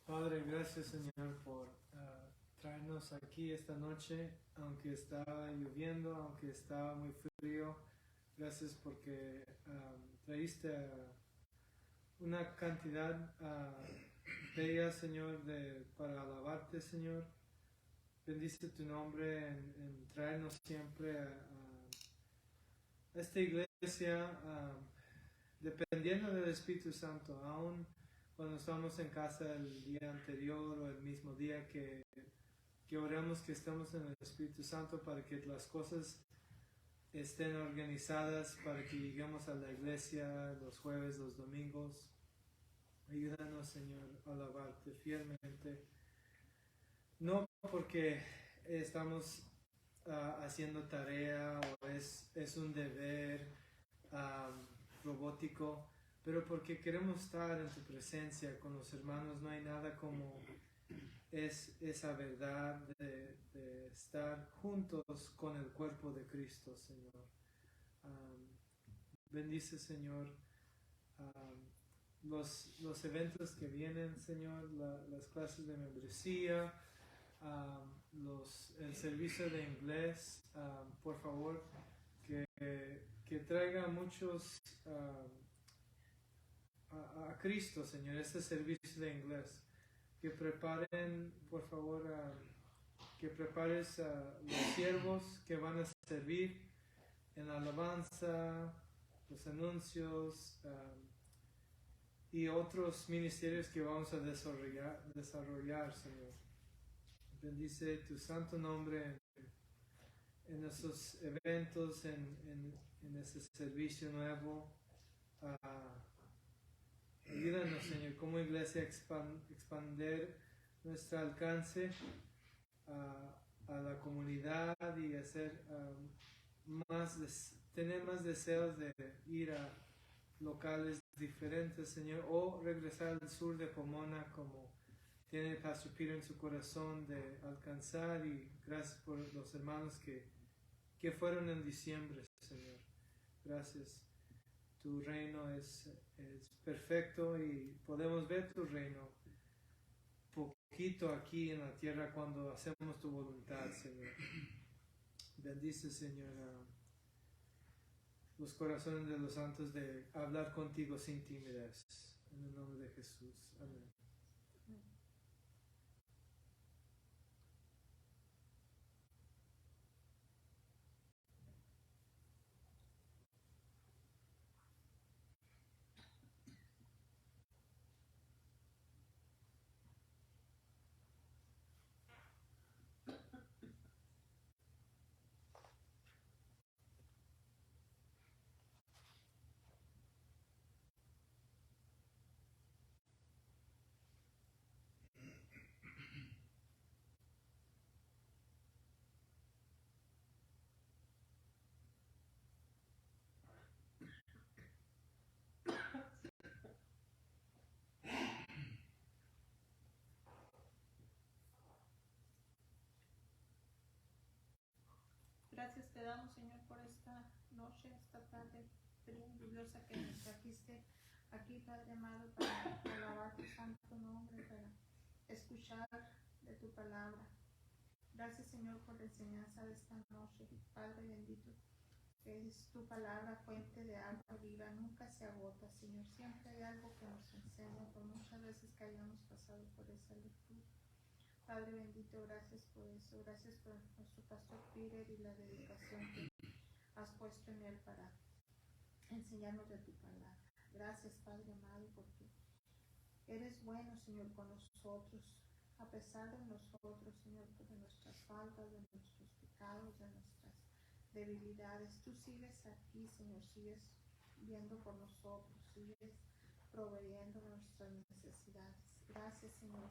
Padre, gracias Señor por traernos aquí esta noche, aunque estaba lloviendo, aunque estaba muy frío. Gracias porque traíste una cantidad bella, Señor, para alabarte, Señor. Bendice tu nombre en traernos siempre a esta iglesia, dependiendo del Espíritu Santo, aún cuando estamos en casa el día anterior o el mismo día que oramos, que estamos en el Espíritu Santo para que las cosas estén organizadas, para que lleguemos a la iglesia los jueves, los domingos. Ayúdanos, Señor, a alabarte fielmente. No porque estamos haciendo tarea o es un deber robótico, pero porque queremos estar en tu presencia con los hermanos. No hay nada como esa verdad de estar juntos con el cuerpo de Cristo, Señor. Bendice, Señor, los eventos que vienen, Señor, las clases de membresía, el servicio de inglés. Por favor, que traiga muchos a Cristo, Señor, este servicio de inglés. Que preparen, por favor, que prepares a los siervos que van a servir en la alabanza, los anuncios y otros ministerios que vamos a desarrollar, Señor. Bendice tu santo nombre en esos eventos, en ese servicio nuevo. ayúdanos, Señor, como iglesia a expander nuestro alcance a la comunidad y hacer tener más deseos de ir a locales diferentes, Señor, o regresar al sur de Pomona como tiene Pastor Peter en su corazón de alcanzar, y gracias por los hermanos que fueron en diciembre, Señor. Gracias. Tu reino es perfecto y podemos ver tu reino poquito aquí en la tierra cuando hacemos tu voluntad, Señor. Bendice, Señor, los corazones de los santos de hablar contigo sin timidez. En el nombre de Jesús. Amén. Gracias te damos, Señor, por esta noche, esta tarde fría y lluviosa que nos trajiste aquí, Padre amado, para alabar tu santo nombre, para escuchar de tu palabra. Gracias, Señor, por la enseñanza de esta noche. Padre bendito, que es tu palabra fuente de agua viva, nunca se agota, Señor. Siempre hay algo que nos enseña, por muchas veces que hayamos pasado por esa lectura. Padre bendito, gracias por eso. Gracias por nuestro pastor Peter y la dedicación que has puesto en él para enseñarnos de tu palabra. Gracias, Padre amado, porque eres bueno, Señor, con nosotros. A pesar de nosotros, Señor, de nuestras faltas, de nuestros pecados, de nuestras debilidades, tú sigues aquí, Señor, sigues viendo por nosotros, sigues proveyendo nuestras necesidades. Gracias, Señor.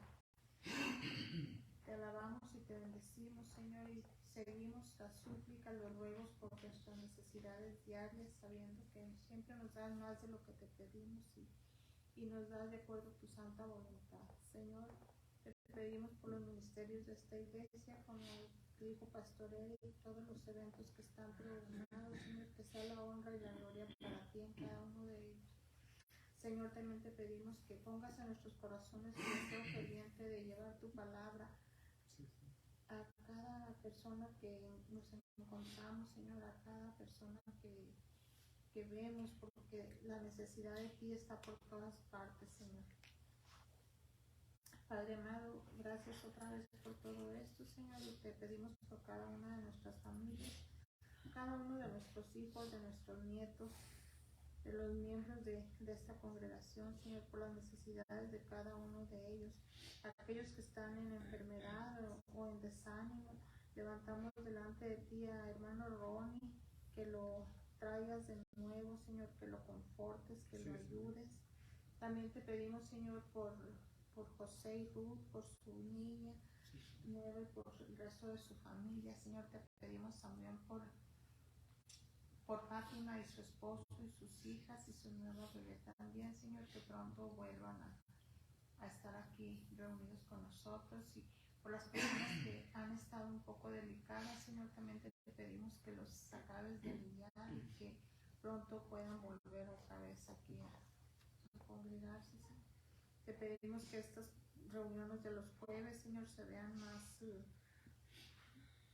Te alabamos y te bendecimos, Señor, y seguimos la súplica, los ruegos por nuestras necesidades diarias, sabiendo que siempre nos das más de lo que te pedimos y nos das de acuerdo a tu santa voluntad. Señor, te pedimos por los ministerios de esta iglesia, como tu hijo Pastor Eric, y todos los eventos que están programados, Señor, que sea la honra y la gloria para ti en cada uno de ellos. Señor, también te pedimos que pongas en nuestros corazones el deseo ferviente de llevar tu palabra a cada persona que nos encontramos, Señor, a cada persona que vemos, porque la necesidad de ti está por todas partes, Señor. Padre amado, gracias otra vez por todo esto, Señor, y te pedimos por cada una de nuestras familias, cada uno de nuestros hijos, de nuestros nietos, de los miembros de esta congregación, Señor, por las necesidades de cada uno de ellos, aquellos que están en enfermedad o en desánimo. Levantamos delante de ti a hermano Ronnie, que lo traigas de nuevo, Señor, que lo confortes, que lo ayudes. También te pedimos, Señor, por José y Ruth, por su niña nueva y por el resto de su familia. Señor, te pedimos también por Fátima y su esposo y sus hijas y su nueva bebé también, Señor, que pronto vuelvan a estar aquí reunidos con nosotros, y por las personas que han estado un poco delicadas, Señor, también te pedimos que los acabes de aliviar y que pronto puedan volver otra vez aquí a congregarse, Señor. Te pedimos que estas reuniones de los jueves, Señor, se vean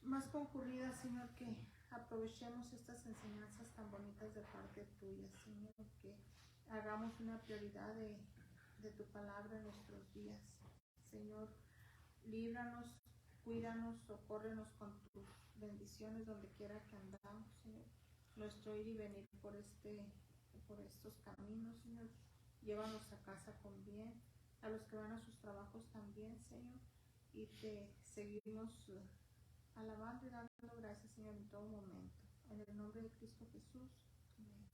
más concurridas, Señor, que aprovechemos estas enseñanzas tan bonitas de parte tuya, Señor, que hagamos una prioridad de tu palabra en nuestros días. Señor, líbranos, cuídanos, socórrenos con tus bendiciones donde quiera que andamos, Señor. Nuestro ir y venir por estos caminos, Señor. Llévanos a casa con bien, a los que van a sus trabajos también, Señor, y te seguimos alabando y dando gracias, Señor, en todo momento. En el nombre de Cristo Jesús. Amén.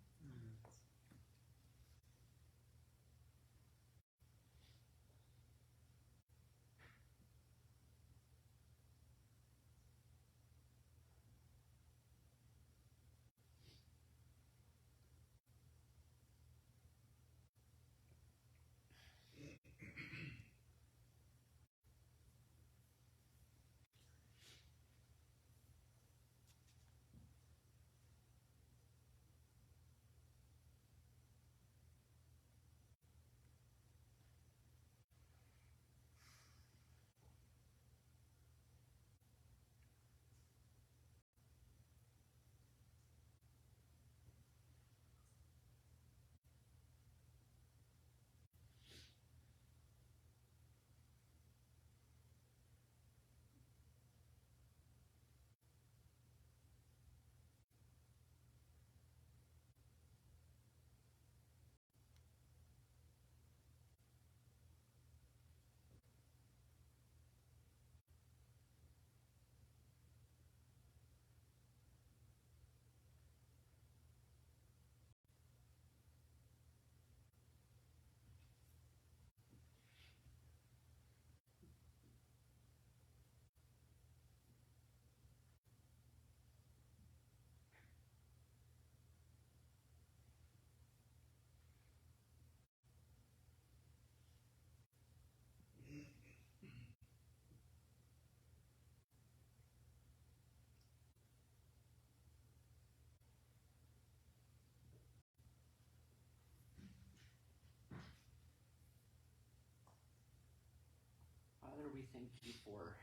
thank you for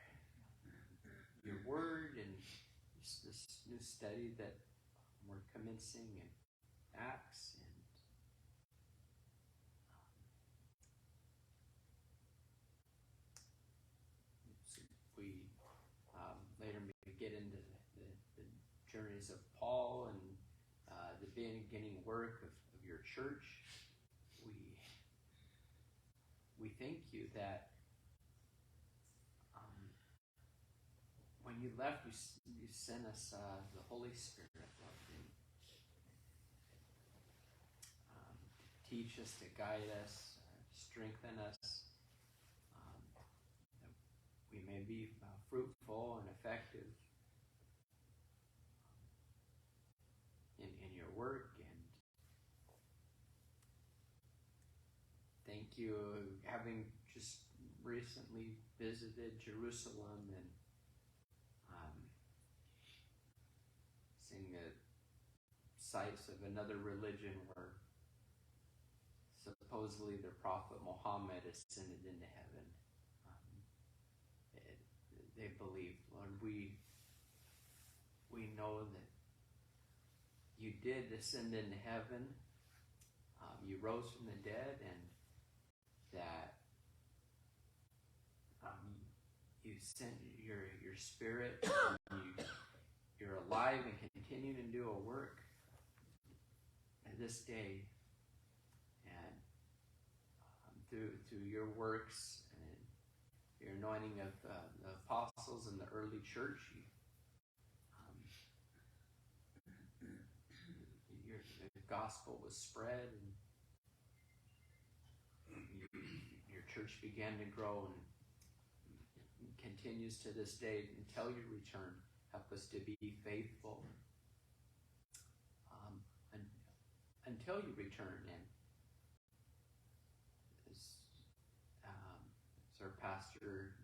your word and this new study that we're commencing in Acts. And we later may get into the journeys of Paul and the beginning work of your church. We thank you that when you left, you sent us the Holy Spirit, Lord, to teach us, to guide us, strengthen us, that we may be fruitful and effective in your work. And thank you, having just recently visited Jerusalem and seeing the sites of another religion where supposedly the Prophet Muhammad ascended into heaven. They believe, Lord, we know that you did ascend into heaven. You rose from the dead, and that you sent your spirit. And you're alive and continuing to do a work this day, and through your works and your anointing of the apostles and the early church, the gospel was spread, and your church began to grow and continues to this day until your return. Help us to be faithful until you return. And as our pastor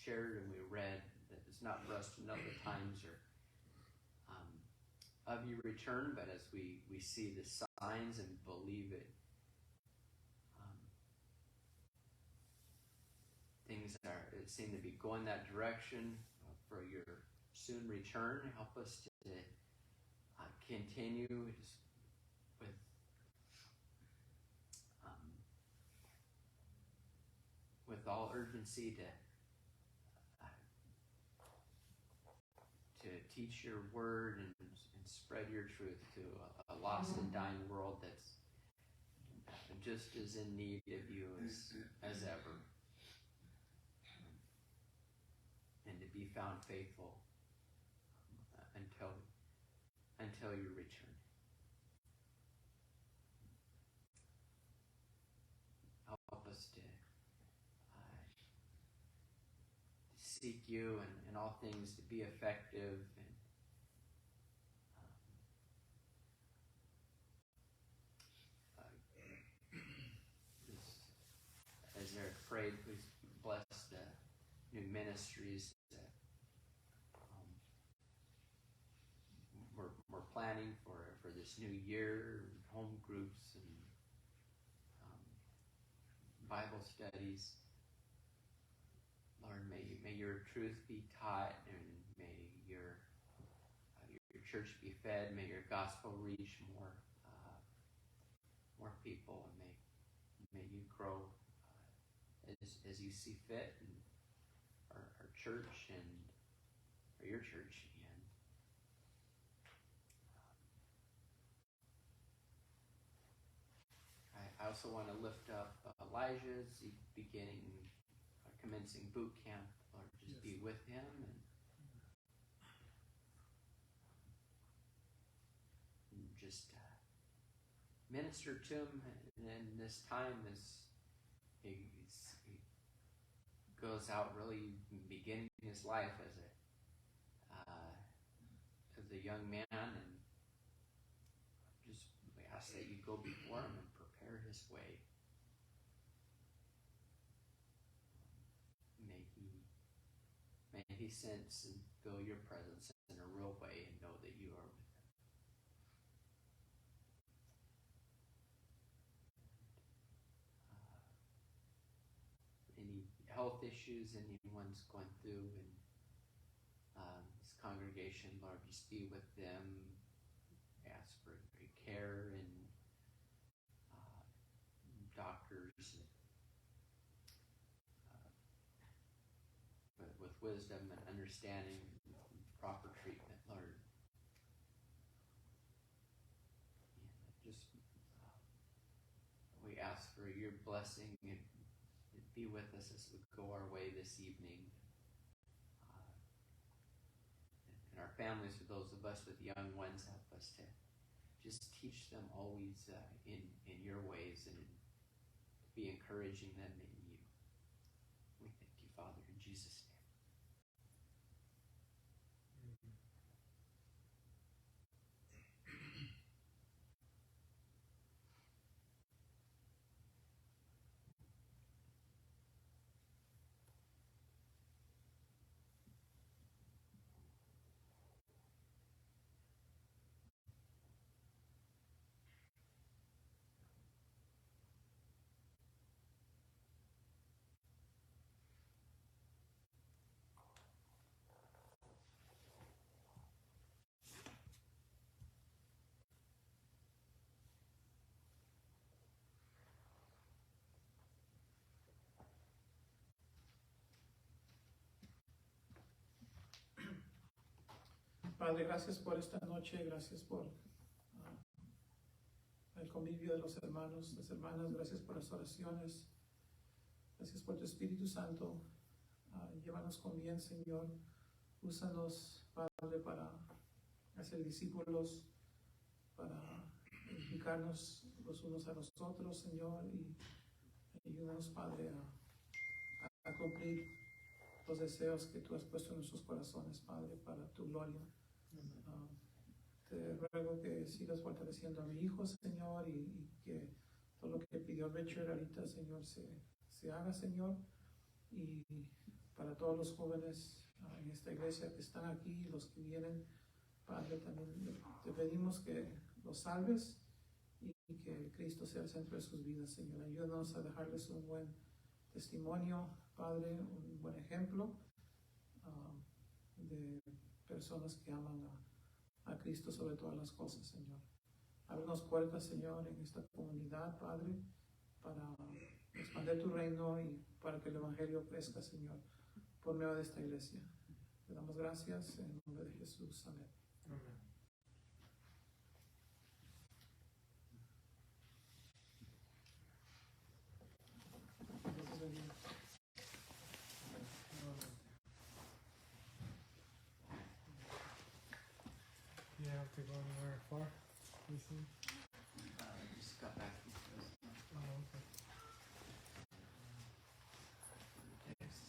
shared and we read, that it's not for us to know the times or of your return, but as we see the signs and believe it, things seem to be going that direction for your soon return. Help us to continue with all urgency to teach your word and spread your truth to a lost and dying world that's just as in need of you as ever, and to be found faithful until you return. Help us to seek you in all things, to be effective, and as Eric prayed, please bless the new ministries that we're planning for this new year, home groups and Bible studies. Lord, may your truth be taught, and may your church be fed. May your gospel reach more people, and may you grow as you see fit in our church and your church. And I also want to lift up Elijah as he's commencing boot camp. Lord, just be with him and just minister to him in this time as he goes out, really beginning his life as a young man, and just we ask that you go before him and prepare his way. May he sense and feel your presence in a real way and know that you are with him. And he health issues anyone's going through in this congregation, Lord, just be with them. Ask for great care and doctors with wisdom and understanding, proper treatment, Lord. And just we ask for your blessing and be with us as we go our way this evening. And our families, for those of us with young ones, help us to just teach them always in your ways and be encouraging them in you. We thank you, Father, in Jesus' name. Padre, gracias por esta noche, gracias por el convivio de los hermanos, las hermanas, gracias por las oraciones, gracias por tu Espíritu Santo. Llévanos con bien, Señor. Úsanos, Padre, para hacer discípulos, para edificarnos los unos a los otros, Señor, y ayúdanos, Padre, a cumplir los deseos que tú has puesto en nuestros corazones, Padre, para tu gloria. Te ruego que sigas fortaleciendo a mi hijo, Señor, y que todo lo que pidió Richard ahorita, Señor, se haga, Señor. Y para todos los jóvenes en esta iglesia que están aquí, los que vienen, Padre, también te pedimos que los salves y que Cristo sea el centro de sus vidas, Señor. Ayúdanos a dejarles un buen testimonio, Padre, un buen ejemplo de personas que aman a Cristo sobre todas las cosas, Señor. Ábrenos puertas, Señor, en esta comunidad, Padre, para expandir tu reino y para que el Evangelio crezca, Señor, por medio de esta iglesia. Te damos gracias en el nombre de Jesús. Amén. Amén. You have to go anywhere far? You see? Just got back